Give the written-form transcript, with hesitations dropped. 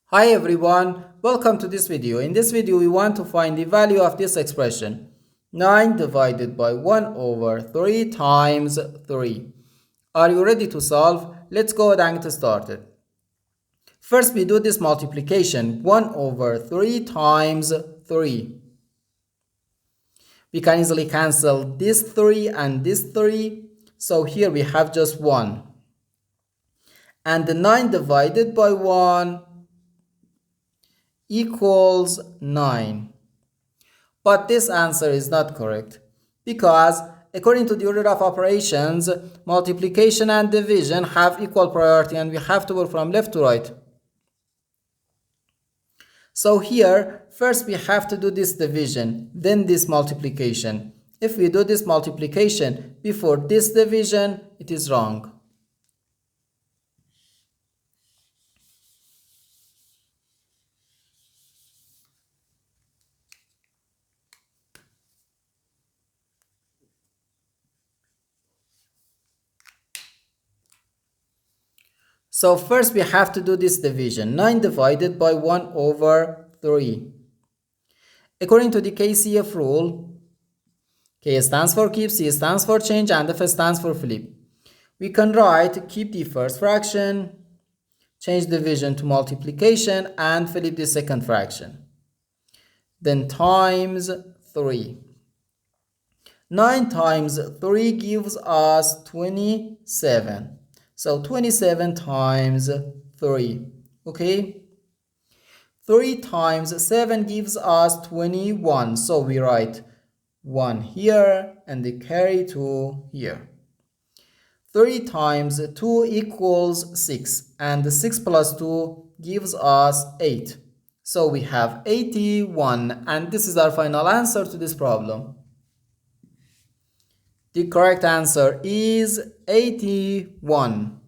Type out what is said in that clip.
Hi everyone, welcome to this video. In this video we want to find the value of this expression 9 divided by 1 over 3 times 3. Are you ready to solve? Let's go ahead and get started. First we do this multiplication 1 over 3 times 3. We can easily cancel this 3 and this 3. So here we have just 1. And the 9 divided by 1 equals 9. But this answer is not correct because according to the order of operations, multiplication and division have equal priority and we have to work from left to right. So here, first we have to do this division, then this multiplication. If we do this multiplication before this division, it is wrong. So first we have to do this division. 9 divided by 1 over 3. According to the KCF rule, K stands for keep, C stands for change, and F stands for flip. We can write keep the first fraction, change division to multiplication, and flip the second fraction. Then times 3. 9 times 3 gives us 27. So 27 times 3, okay? 3 times 7 gives us 21. So we write 1 here and the carry 2 here. 3 times 2 equals 6. And 6 plus 2 gives us 8. So we have 81. And this is our final answer to this problem. The correct answer is 81.